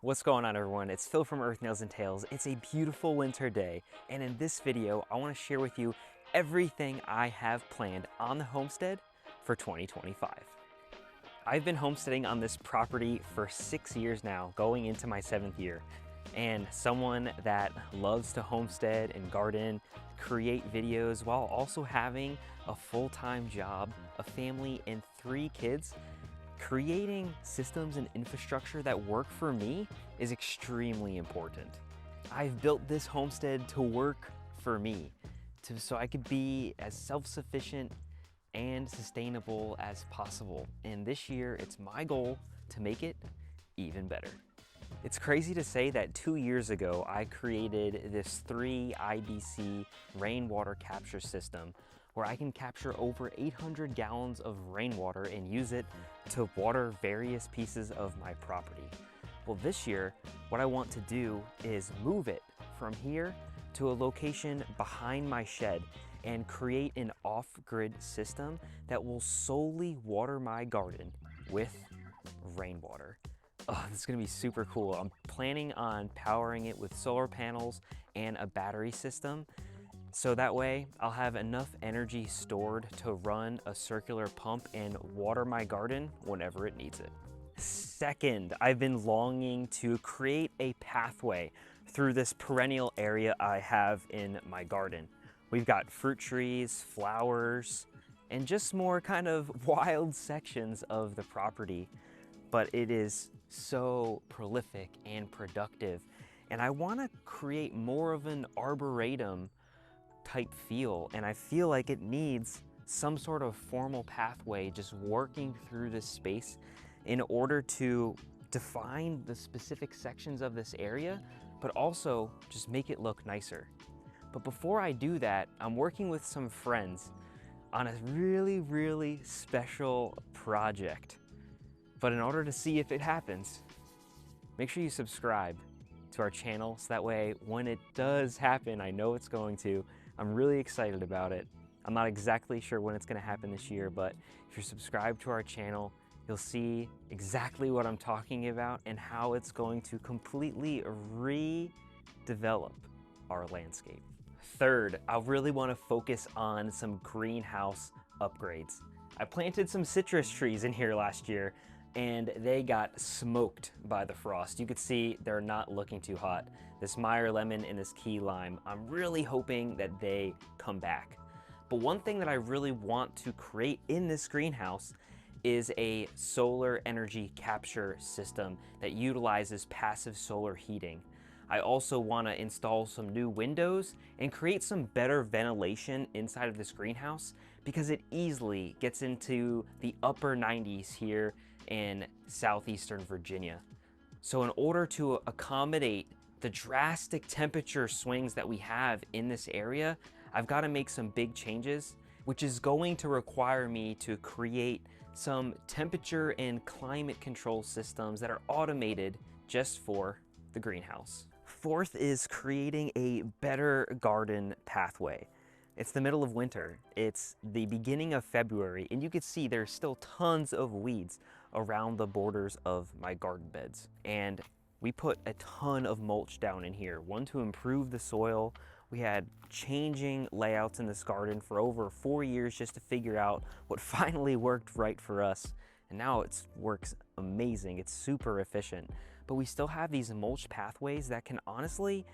What's going on, everyone? It's Phil from Earth Nails and Tails. It's a beautiful winter day, and in this video I want to share with you everything I have planned on the homestead for 2025. I've been homesteading on this property for 6 years now, going into my 7th year, and someone that loves to homestead and garden, create videos while also having a full-time job, a family, and 3 kids. Creating systems and infrastructure that work for me is extremely important. I've built this homestead to work for me, so I could be as self-sufficient and sustainable as possible. And this year, it's my goal to make it even better. It's crazy to say that 2 years ago, I created this 3 IBC rainwater capture system where I can capture over 800 gallons of rainwater and use it to water various pieces of my property. Well, this year, what I want to do is move it from here to a location behind my shed and create an off-grid system that will solely water my garden with rainwater. Oh, this is gonna be super cool. I'm planning on powering it with solar panels and a battery system. So that way I'll have enough energy stored to run a circular pump and water my garden whenever it needs it. Second, I've been longing to create a pathway through this perennial area I have in my garden. We've got fruit trees, flowers, and just more kind of wild sections of the property, but it is so prolific and productive. And I want to create more of an arboretum type feel, and I feel like it needs some sort of formal pathway just working through this space in order to define the specific sections of this area, but also just make it look nicer. But before I do that, I'm working with some friends on a really special project. But in order to see if it happens, make sure you subscribe to our channel so that way when it does happen, I know it's going to. I'm really excited about it. I'm not exactly sure when it's going to happen this year, but if you're subscribed to our channel, you'll see exactly what I'm talking about and how it's going to completely redevelop our landscape. Third, I really want to focus on some greenhouse upgrades. I planted some citrus trees in here last year and they got smoked by the frost. You could see they're not looking too hot. This Meyer lemon and this key lime, I'm really hoping that they come back. But one thing that I really want to create in this greenhouse is a solar energy capture system that utilizes passive solar heating. I also want to install some new windows and create some better ventilation inside of this greenhouse because it easily gets into the upper 90s here in southeastern Virginia. So in order to accommodate the drastic temperature swings that we have in this area, I've got to make some big changes, which is going to require me to create some temperature and climate control systems that are automated just for the greenhouse. Fourth is creating a better garden pathway. It's the middle of winter. It's the beginning of February, and you can see there's still tons of weeds around the borders of my garden beds. And we put a ton of mulch down in here, one to improve the soil. We had changing layouts in this garden for over 4 years just to figure out what finally worked right for us. And now it works amazing. It's super efficient. But we still have these mulch pathways that can honestly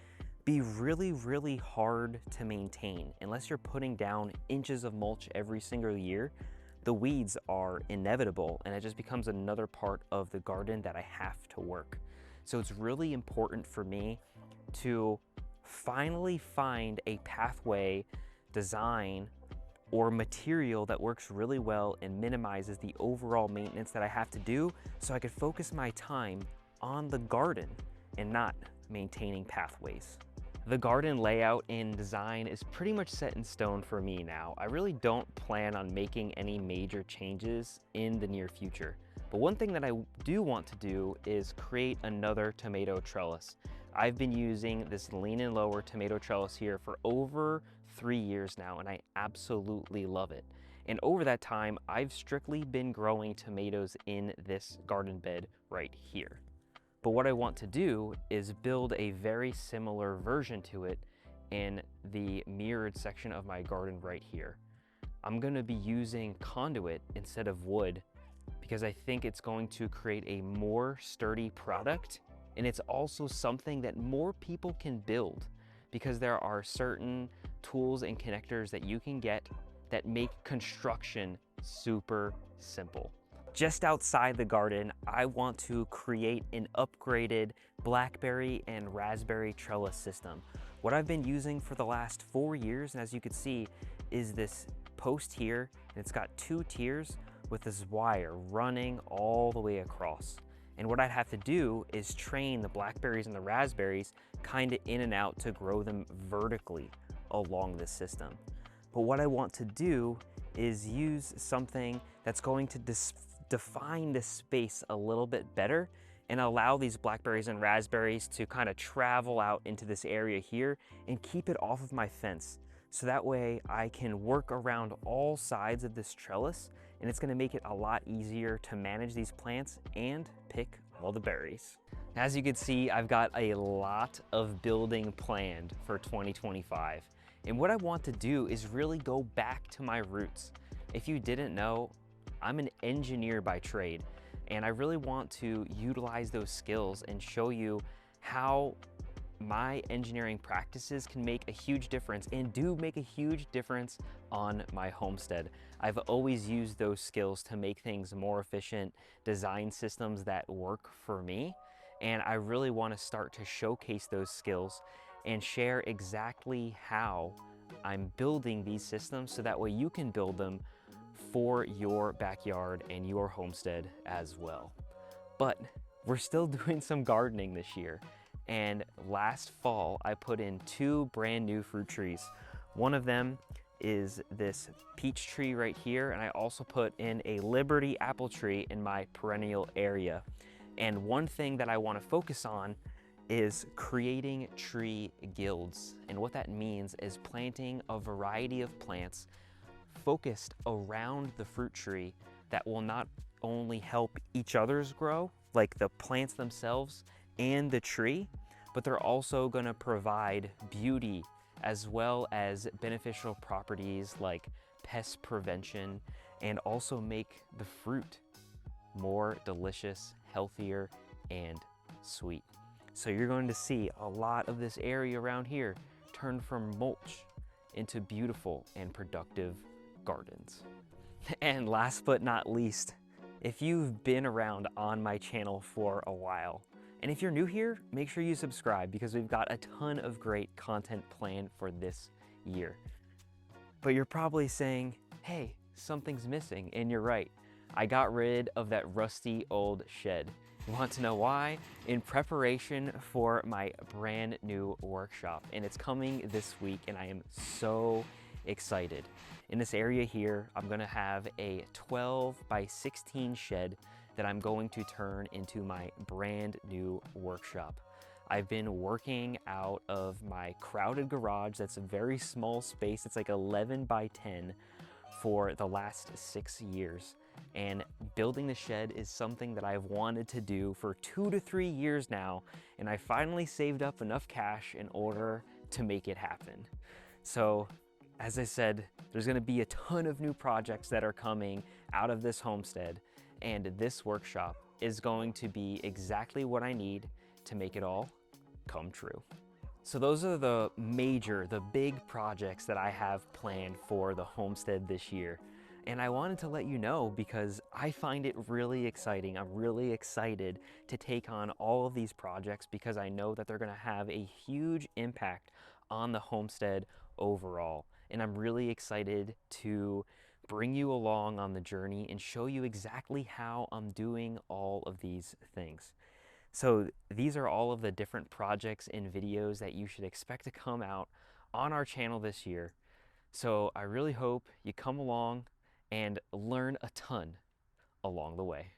be really hard to maintain. Unless you're putting down inches of mulch every single year, the weeds are inevitable and it just becomes another part of the garden that I have to work. So it's really important for me to finally find a pathway design or material that works really well and minimizes the overall maintenance that I have to do so I could focus my time on the garden and not maintaining pathways. The garden layout and design is pretty much set in stone for me now. I really don't plan on making any major changes in the near future. But one thing that I do want to do is create another tomato trellis. I've been using this lean and lower tomato trellis here for over 3 years now, and I absolutely love it. And over that time, I've strictly been growing tomatoes in this garden bed right here. But what I want to do is build a very similar version to it in the mirrored section of my garden right here. I'm gonna be using conduit instead of wood because I think it's going to create a more sturdy product, and it's also something that more people can build because there are certain tools and connectors that you can get that make construction super simple. Just outside the garden, I want to create an upgraded Blackberry and raspberry trellis system. What I've been using for the last 4 years, and as you can see, is this post here, and it's got 2 tiers with this wire running all the way across. And what I'd have to do is train the blackberries and the raspberries kind of in and out to grow them vertically along this system. But what I want to do is use something that's going to define the space a little bit better and allow these blackberries and raspberries to kind of travel out into this area here and keep it off of my fence. So that way I can work around all sides of this trellis, and it's gonna make it a lot easier to manage these plants and pick all the berries. As you can see, I've got a lot of building planned for 2025. And what I want to do is really go back to my roots. If you didn't know, I'm an engineer by trade, and I really want to utilize those skills and show you how my engineering practices can make a huge difference and do make a huge difference on my homestead. I've always used those skills to make things more efficient, design systems that work for me, and I really want to start to showcase those skills and share exactly how I'm building these systems so that way you can build them for your backyard and your homestead as well. But we're still doing some gardening this year. And last fall, I put in 2 brand new fruit trees. One of them is this peach tree right here, and I also put in a Liberty apple tree in my perennial area. And one thing that I want to focus on is creating tree guilds. And what that means is planting a variety of plants focused around the fruit tree that will not only help each other's grow, like the plants themselves and the tree, but they're also going to provide beauty as well as beneficial properties like pest prevention, and also make the fruit more delicious, healthier, and sweet. So you're going to see a lot of this area around here turn from mulch into beautiful and productive gardens. And last but not least, if you've been around on my channel for a while, and if you're new here, make sure you subscribe because we've got a ton of great content planned for this year. But you're probably saying, hey, something's missing, and you're right. I got rid of that rusty old shed. You want to know why? In preparation for my brand new workshop, and it's coming this week, and I am so excited. In this area here, I'm gonna have a 12 by 16 shed that I'm going to turn into my brand new workshop. I've been working out of my crowded garage. That's a very small space. It's like 11 by 10 for the last 6 years. And building the shed is something that I've wanted to do for 2 to 3 years now. And I finally saved up enough cash in order to make it happen. So, as I said, there's gonna be a ton of new projects that are coming out of this homestead. And this workshop is going to be exactly what I need to make it all come true. So those are the big projects that I have planned for the homestead this year. And I wanted to let you know because I find it really exciting. I'm really excited to take on all of these projects because I know that they're gonna have a huge impact on the homestead overall. And I'm really excited to bring you along on the journey and show you exactly how I'm doing all of these things. So these are all of the different projects and videos that you should expect to come out on our channel this year. So I really hope you come along and learn a ton along the way.